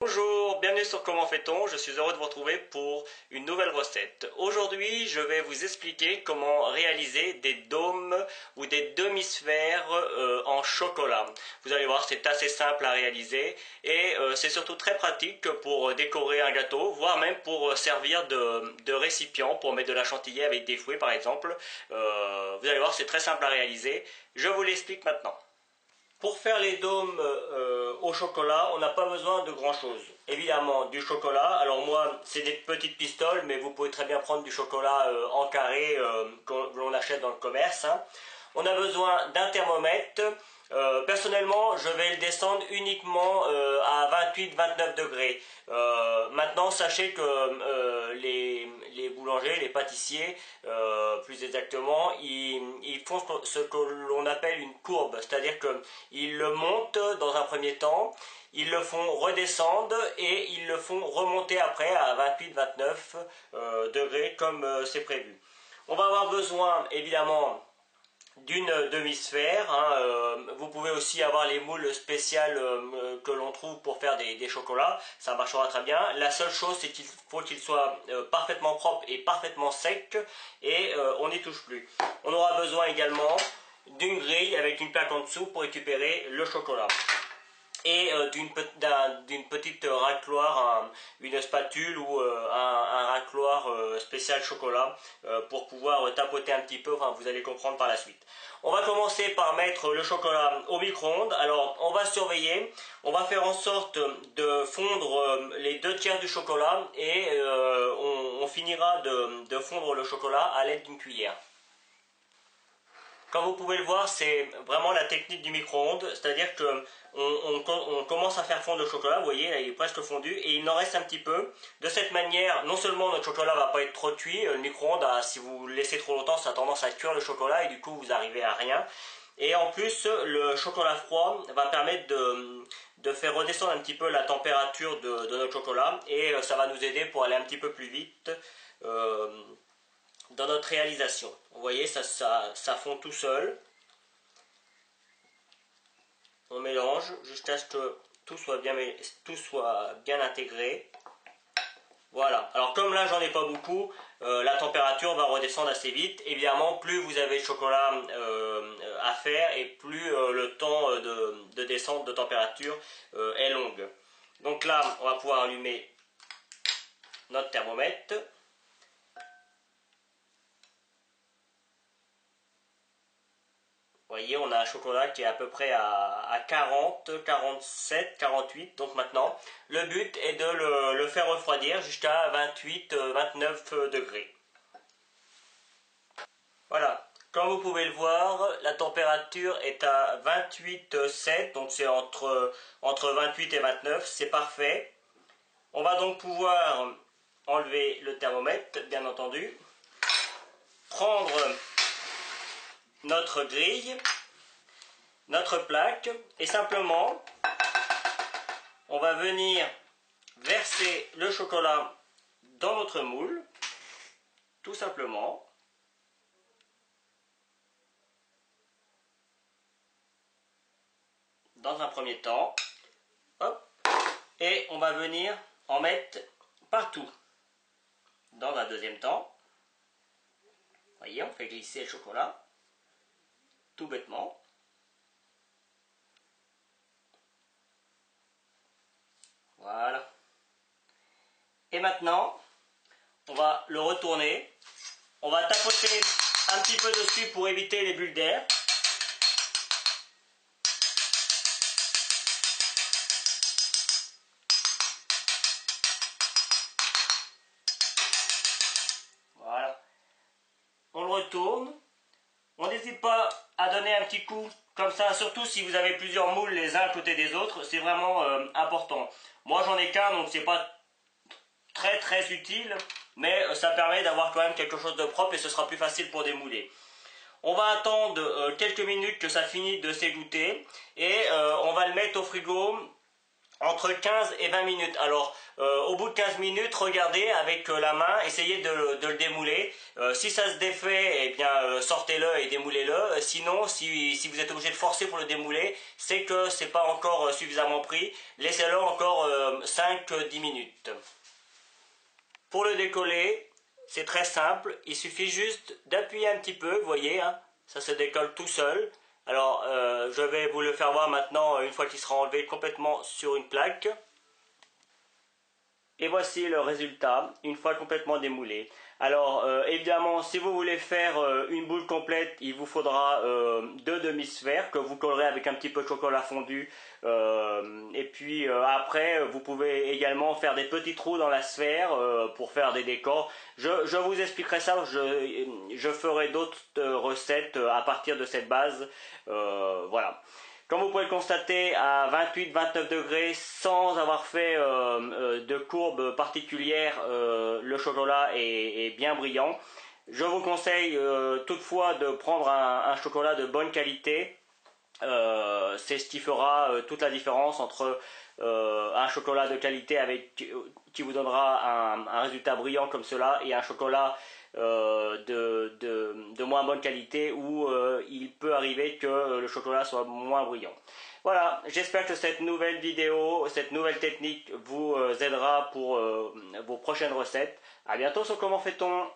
Bonjour, bienvenue sur Comment fait-on. Je suis heureux de vous retrouver pour une nouvelle recette. Aujourd'hui, je vais vous expliquer comment réaliser des dômes ou des demi-sphères en chocolat. Vous allez voir, c'est assez simple à réaliser et c'est surtout très pratique pour décorer un gâteau, voire même pour servir de récipient, pour mettre de la chantilly avec des fruits par exemple. Vous allez voir, c'est très simple à réaliser. Je vous l'explique maintenant. Pour faire les dômes au chocolat, on n'a pas besoin de grand chose. Évidemment, du chocolat. Alors moi, c'est des petites pistoles, mais vous pouvez très bien prendre du chocolat en carré que l'on achète dans le commerce, hein. On a besoin d'un thermomètre. Personnellement, je vais le descendre uniquement à 28-29 degrés. Maintenant, sachez que les boulangers, les pâtissiers, plus exactement, ils font ce que l'on appelle une courbe, c'est-à-dire qu'ils le montent dans un premier temps, ils le font redescendre et ils le font remonter après à 28-29 degrés comme c'est prévu. On va avoir besoin évidemment d'une demi-sphère, hein. Vous pouvez aussi avoir les moules spéciales que l'on trouve pour faire des chocolats, ça marchera très bien. La seule chose, c'est qu'il faut qu'il soit parfaitement propre et parfaitement sec et on n'y touche plus. On aura besoin également d'une grille avec une plaque en dessous pour récupérer le chocolat et d'une petite racloire, une spatule ou un racloir spécial chocolat pour pouvoir tapoter un petit peu, enfin vous allez comprendre par la suite. On va commencer par mettre le chocolat au micro-ondes. Alors on va surveiller, on va faire en sorte de fondre les 2/3 du chocolat et on finira de fondre le chocolat à l'aide d'une cuillère. Comme vous pouvez le voir, c'est vraiment la technique du micro-ondes, c'est-à-dire que on commence à faire fondre le chocolat, vous voyez, là, il est presque fondu, et il en reste un petit peu. De cette manière, non seulement notre chocolat va pas être trop cuit, le micro-ondes, si vous le laissez trop longtemps, ça a tendance à cuire le chocolat, et du coup, vous arrivez à rien. Et en plus, le chocolat froid va permettre de faire redescendre un petit peu la température de notre chocolat, et ça va nous aider pour aller un petit peu plus vite dans notre réalisation. Vous voyez, ça fond tout seul. On mélange jusqu'à ce que tout soit bien intégré. Voilà. Alors comme là j'en ai pas beaucoup, la température va redescendre assez vite. Évidemment, plus vous avez de chocolat à faire et plus le temps de descente de température est longue. Donc là, on va pouvoir allumer notre thermomètre. Vous voyez, on a un chocolat qui est à peu près à 40, 47, 48. Donc maintenant, le but est de le faire refroidir jusqu'à 28, 29 degrés. Voilà. Comme vous pouvez le voir, la température est à 28,7. Donc c'est entre 28 et 29. C'est parfait. On va donc pouvoir enlever le thermomètre, bien entendu. Prendre notre grille, notre plaque, et simplement on va venir verser le chocolat dans notre moule, tout simplement. Dans un premier temps, hop, et on va venir en mettre partout. Dans un deuxième temps, vous voyez, on fait glisser le chocolat tout bêtement. Voilà. Et maintenant, on va le retourner. On va tapoter un petit peu dessus pour éviter les bulles d'air. Voilà. On le retourne. On n'hésite pas à donner un petit coup comme ça, surtout si vous avez plusieurs moules les uns à côté des autres, c'est vraiment important. Moi j'en ai qu'un, donc c'est pas très utile, mais ça permet d'avoir quand même quelque chose de propre et ce sera plus facile pour démouler. On va attendre quelques minutes que ça finisse de s'égoutter et on va le mettre au frigo entre 15 et 20 minutes. Alors au bout de 15 minutes, regardez avec la main, essayez de le démouler. Si ça se défait, eh bien sortez-le et démoulez-le. Sinon, si vous êtes obligé de forcer pour le démouler, c'est que c'est pas encore suffisamment pris. Laissez-le encore 5-10 minutes. Pour le décoller, c'est très simple. Il suffit juste d'appuyer un petit peu, vous voyez, hein, ça se décolle tout seul. Alors, je vais vous le faire voir maintenant une fois qu'il sera enlevé complètement sur une plaque. Et voici le résultat, une fois complètement démoulé. Alors, évidemment, si vous voulez faire une boule complète, il vous faudra deux demi-sphères que vous collerez avec un petit peu de chocolat fondu. Et puis après, vous pouvez également faire des petits trous dans la sphère pour faire des décors. Je vous expliquerai ça, je ferai d'autres recettes à partir de cette base. Voilà. Comme vous pouvez le constater, à 28-29 degrés, sans avoir fait de courbe particulière, le chocolat est bien brillant. Je vous conseille toutefois de prendre un chocolat de bonne qualité. C'est ce qui fera toute la différence entre un chocolat de qualité qui vous donnera un résultat brillant comme cela et un chocolat de moins bonne qualité où il peut arriver que le chocolat soit moins brillant. Voilà, j'espère que cette nouvelle vidéo, cette nouvelle technique vous aidera pour vos prochaines recettes. A bientôt sur Comment fait-on.